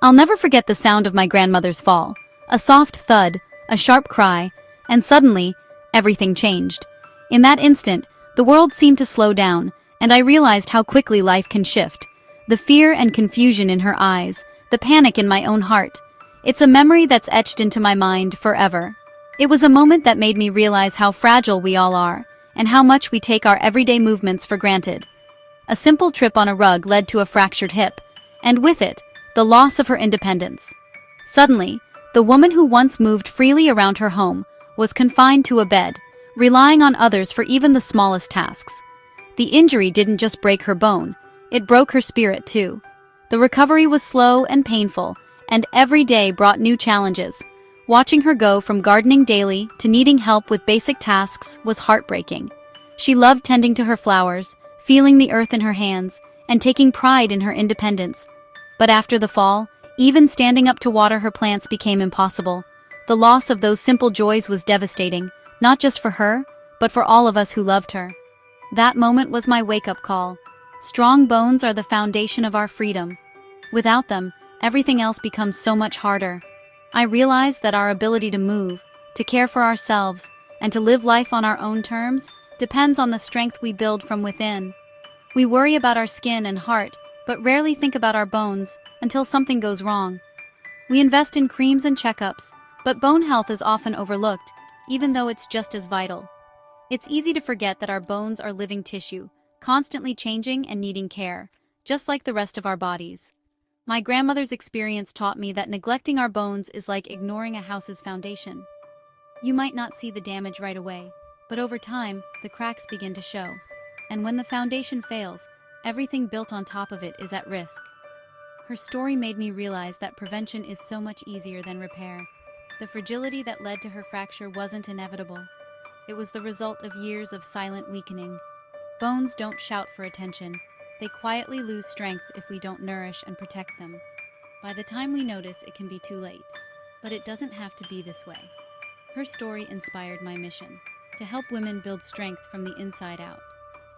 I'll never forget the sound of my grandmother's fall. A soft thud, a sharp cry, and suddenly, everything changed. In that instant, the world seemed to slow down, and I realized how quickly life can shift. The fear and confusion in her eyes, the panic in my own heart. It's a memory that's etched into my mind forever. It was a moment that made me realize how fragile we all are, and how much we take our everyday movements for granted. A simple trip on a rug led to a fractured hip, and with it, the loss of her independence. Suddenly, the woman who once moved freely around her home was confined to a bed, relying on others for even the smallest tasks. The injury didn't just break her bone, it broke her spirit too. The recovery was slow and painful, and every day brought new challenges. Watching her go from gardening daily to needing help with basic tasks was heartbreaking. She loved tending to her flowers, feeling the earth in her hands, and taking pride in her independence. But after the fall, even standing up to water her plants became impossible. The loss of those simple joys was devastating, not just for her, but for all of us who loved her. That moment was my wake-up call. Strong bones are the foundation of our freedom. Without them, everything else becomes so much harder. I realized that our ability to move, to care for ourselves, and to live life on our own terms depends on the strength we build from within. We worry about our skin and heart, but rarely think about our bones until something goes wrong. We invest in creams and checkups, but bone health is often overlooked, even though it's just as vital. It's easy to forget that our bones are living tissue, constantly changing and needing care, just like the rest of our bodies. My grandmother's experience taught me that neglecting our bones is like ignoring a house's foundation. You might not see the damage right away, but over time, the cracks begin to show. And when the foundation fails, everything built on top of it is at risk. Her story made me realize that prevention is so much easier than repair. The fragility that led to her fracture wasn't inevitable. It was the result of years of silent weakening. Bones don't shout for attention. They quietly lose strength if we don't nourish and protect them. By the time we notice, it can be too late. But it doesn't have to be this way. Her story inspired my mission, to help women build strength from the inside out.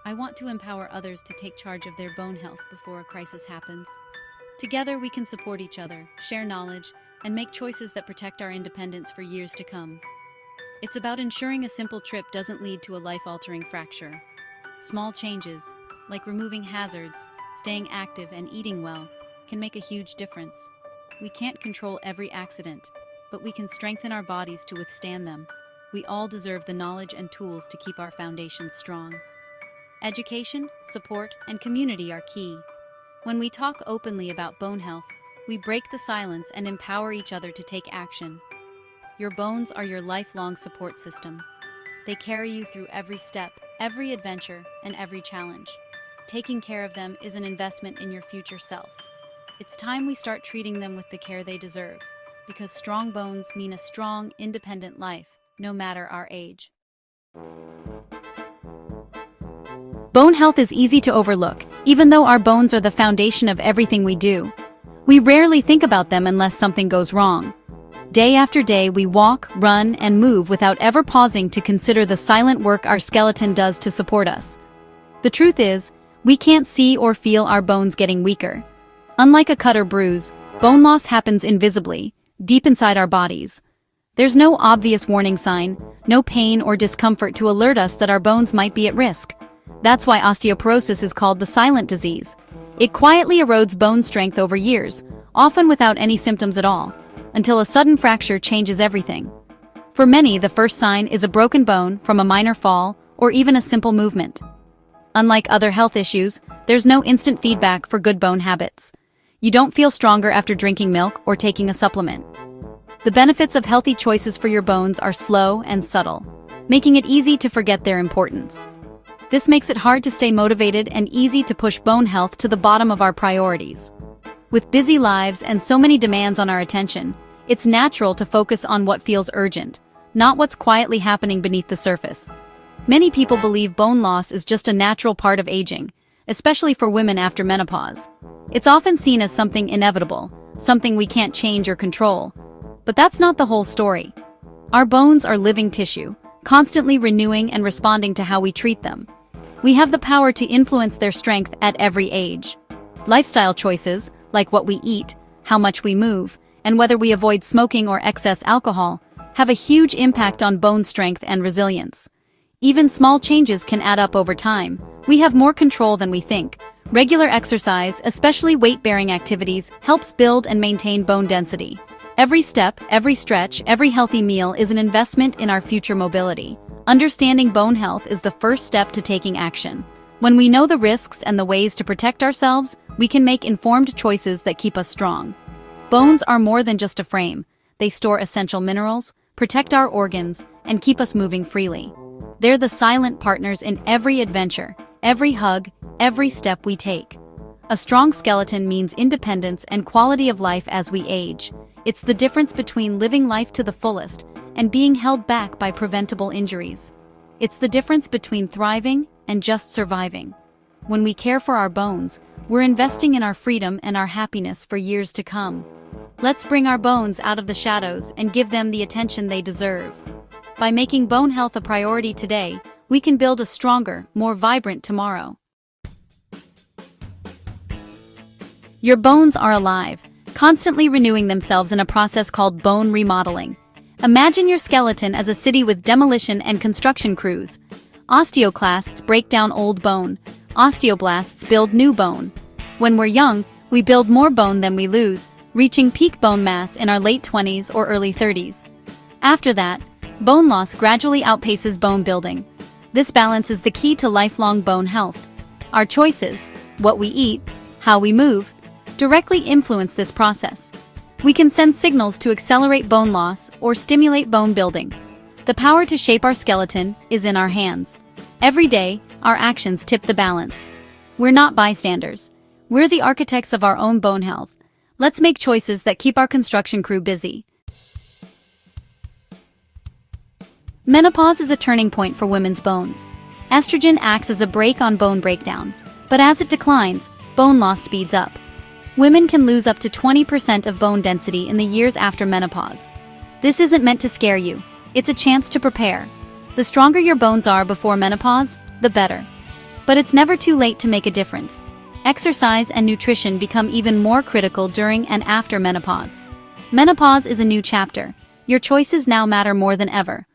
I want to empower others to take charge of their bone health before a crisis happens. Together we can support each other, share knowledge, and make choices that protect our independence for years to come. It's about ensuring a simple trip doesn't lead to a life-altering fracture. Small changes, like removing hazards, staying active, and eating well, can make a huge difference. We can't control every accident, but we can strengthen our bodies to withstand them. We all deserve the knowledge and tools to keep our foundations strong. Education, support, and community are key. When we talk openly about bone health, we break the silence and empower each other to take action. Your bones are your lifelong support system. They carry you through every step, every adventure, and every challenge. Taking care of them is an investment in your future self. It's time we start treating them with the care they deserve, because strong bones mean a strong, independent life, no matter our age. Bone health is easy to overlook, even though our bones are the foundation of everything we do. We rarely think about them unless something goes wrong. Day after day, we walk, run, and move without ever pausing to consider the silent work our skeleton does to support us. The truth is, we can't see or feel our bones getting weaker. Unlike a cut or bruise, bone loss happens invisibly, deep inside our bodies. There's no obvious warning sign, no pain or discomfort to alert us that our bones might be at risk. That's why osteoporosis is called the silent disease. It quietly erodes bone strength over years, often without any symptoms at all, until a sudden fracture changes everything. For many, the first sign is a broken bone from a minor fall or even a simple movement. Unlike other health issues, there's no instant feedback for good bone habits. You don't feel stronger after drinking milk or taking a supplement. The benefits of healthy choices for your bones are slow and subtle, making it easy to forget their importance. This makes it hard to stay motivated and easy to push bone health to the bottom of our priorities. With busy lives and so many demands on our attention, it's natural to focus on what feels urgent, not what's quietly happening beneath the surface. Many people believe bone loss is just a natural part of aging, especially for women after menopause. It's often seen as something inevitable, something we can't change or control. But that's not the whole story. Our bones are living tissue, constantly renewing and responding to how we treat them. We have the power to influence their strength at every age. Lifestyle choices, like what we eat, how much we move, and whether we avoid smoking or excess alcohol, have a huge impact on bone strength and resilience. Even small changes can add up over time. We have more control than we think. Regular exercise, especially weight-bearing activities, helps build and maintain bone density. Every step, every stretch, every healthy meal is an investment in our future mobility. Understanding bone health is the first step to taking action. When we know the risks and the ways to protect ourselves, we can make informed choices that keep us strong. Bones are more than just a frame. They store essential minerals, protect our organs, and keep us moving freely. They're the silent partners in every adventure, every hug, every step we take. A strong skeleton means independence and quality of life as we age. It's the difference between living life to the fullest and being held back by preventable injuries. It's the difference between thriving and just surviving. When we care for our bones, we're investing in our freedom and our happiness for years to come. Let's bring our bones out of the shadows and give them the attention they deserve. By making bone health a priority today, we can build a stronger, more vibrant tomorrow. Your bones are alive, constantly renewing themselves in a process called bone remodeling. Imagine your skeleton as a city with demolition and construction crews. Osteoclasts break down old bone. Osteoblasts build new bone. When we're young, we build more bone than we lose, reaching peak bone mass in our late 20s or early 30s. After that, bone loss gradually outpaces bone building. This balance is the key to lifelong bone health. Our choices, what we eat, how we move, directly influence this process. We can send signals to accelerate bone loss or stimulate bone building. The power to shape our skeleton is in our hands. Every day, our actions tip the balance. We're not bystanders. We're the architects of our own bone health. Let's make choices that keep our construction crew busy. Menopause is a turning point for women's bones. Estrogen acts as a brake on bone breakdown, but as it declines, bone loss speeds up. Women can lose up to 20% of bone density in the years after menopause. This isn't meant to scare you. It's a chance to prepare. The stronger your bones are before menopause, the better. But it's never too late to make a difference. Exercise and nutrition become even more critical during and after menopause. Menopause is a new chapter. Your choices now matter more than ever.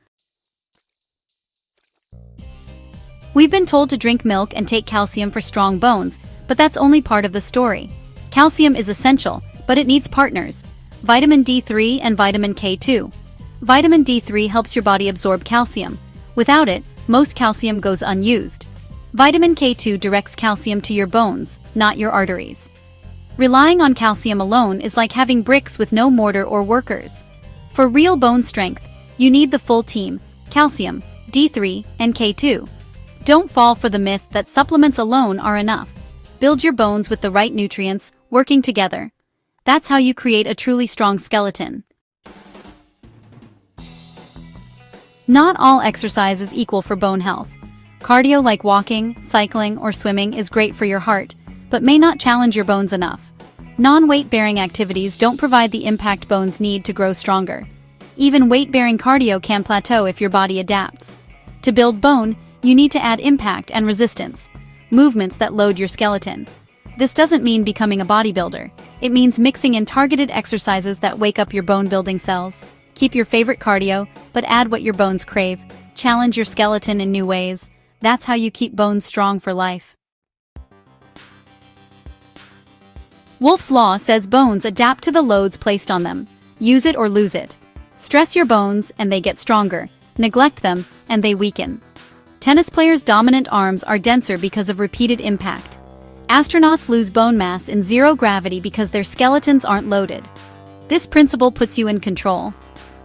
We've been told to drink milk and take calcium for strong bones, but that's only part of the story. Calcium is essential, but it needs partners. Vitamin D3 and vitamin K2. Vitamin D3 helps your body absorb calcium. Without it, most calcium goes unused. Vitamin K2 directs calcium to your bones, not your arteries. Relying on calcium alone is like having bricks with no mortar or workers. For real bone strength, you need the full team: calcium, D3, and K2. Don't fall for the myth that supplements alone are enough. Build your bones with the right nutrients, working together. That's how you create a truly strong skeleton. Not all exercise is equal for bone health. Cardio like walking, cycling, or swimming is great for your heart, but may not challenge your bones enough. Non-weight-bearing activities don't provide the impact bones need to grow stronger. Even weight-bearing cardio can plateau if your body adapts. To build bone, you need to add impact and resistance, movements that load your skeleton. This doesn't mean becoming a bodybuilder. It means mixing in targeted exercises that wake up your bone-building cells. Keep your favorite cardio, but add what your bones crave. Challenge your skeleton in new ways. That's how you keep bones strong for life. Wolff's Law says bones adapt to the loads placed on them. Use it or lose it. Stress your bones and they get stronger. Neglect them and they weaken. Tennis players' dominant arms are denser because of repeated impact. Astronauts lose bone mass in zero gravity because their skeletons aren't loaded. This principle puts you in control.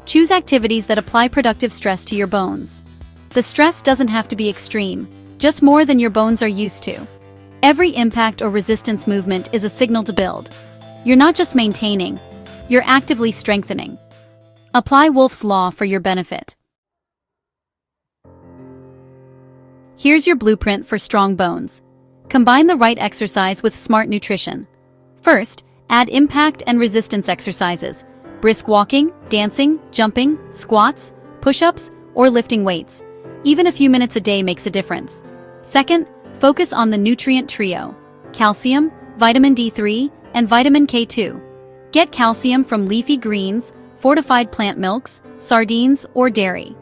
Choose activities that apply productive stress to your bones. The stress doesn't have to be extreme, just more than your bones are used to. Every impact or resistance movement is a signal to build. You're not just maintaining, you're actively strengthening. Apply Wolff's Law for your benefit. Here's your blueprint for strong bones. Combine the right exercise with smart nutrition. First, add impact and resistance exercises. Brisk walking, dancing, jumping, squats, push-ups, or lifting weights. Even a few minutes a day makes a difference. Second, focus on the nutrient trio: calcium, vitamin D3, and vitamin K2. Get calcium from leafy greens, fortified plant milks, sardines, or dairy.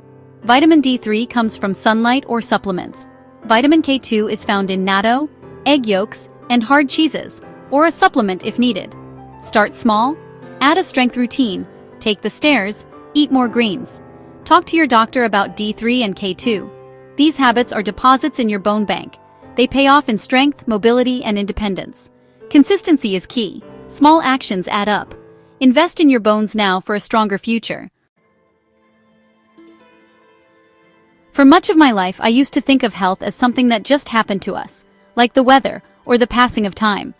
Vitamin D3 comes from sunlight or supplements. Vitamin K2 is found in natto, egg yolks, and hard cheeses, or a supplement if needed. Start small, add a strength routine, take the stairs, eat more greens. Talk to your doctor about D3 and K2. These habits are deposits in your bone bank. They pay off in strength, mobility, and independence. Consistency is key. Small actions add up. Invest in your bones now for a stronger future. For much of my life, I used to think of health as something that just happened to us, like the weather or the passing of time.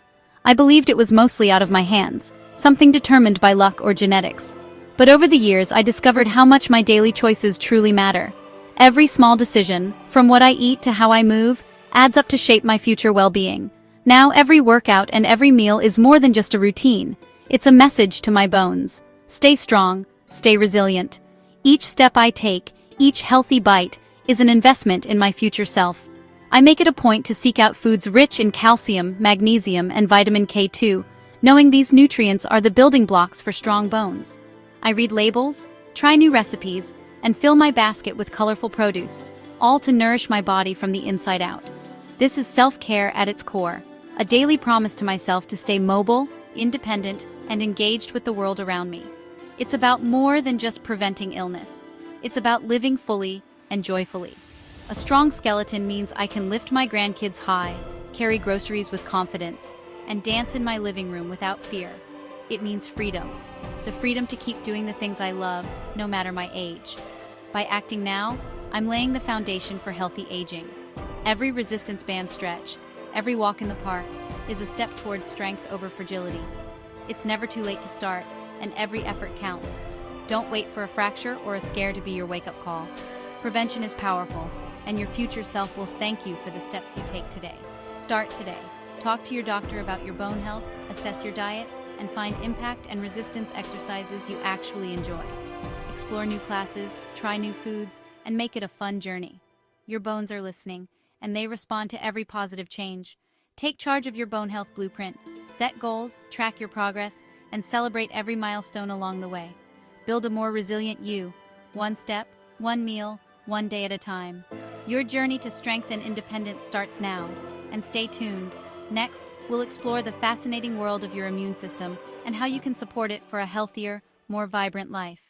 I believed it was mostly out of my hands, something determined by luck or genetics. But over the years, I discovered how much my daily choices truly matter. Every small decision, from what I eat to how I move, adds up to shape my future well-being. Now every workout and every meal is more than just a routine. It's a message to my bones. Stay strong, stay resilient. Each step I take, each healthy bite, is an investment in my future self. I make it a point to seek out foods rich in calcium, magnesium, and vitamin K2, knowing these nutrients are the building blocks for strong bones. I read labels, try new recipes, and fill my basket with colorful produce, all to nourish my body from the inside out. This is self-care at its core, a daily promise to myself to stay mobile, independent, and engaged with the world around me. It's about more than just preventing illness. It's about living fully and joyfully. A strong skeleton means I can lift my grandkids high, carry groceries with confidence, and dance in my living room without fear. It means freedom. The freedom to keep doing the things I love, no matter my age. By acting now, I'm laying the foundation for healthy aging. Every resistance band stretch, every walk in the park, is a step towards strength over fragility. It's never too late to start, and every effort counts. Don't wait for a fracture or a scare to be your wake-up call. Prevention is powerful, and your future self will thank you for the steps you take today. Start today. Talk to your doctor about your bone health, assess your diet, and find impact and resistance exercises you actually enjoy. Explore new classes, try new foods, and make it a fun journey. Your bones are listening, and they respond to every positive change. Take charge of your bone health blueprint, set goals, track your progress, and celebrate every milestone along the way. Build a more resilient you, one step, one meal, one day at a time. Your journey to strength and independence starts now, and stay tuned. Next, we'll explore the fascinating world of your immune system and how you can support it for a healthier, more vibrant life.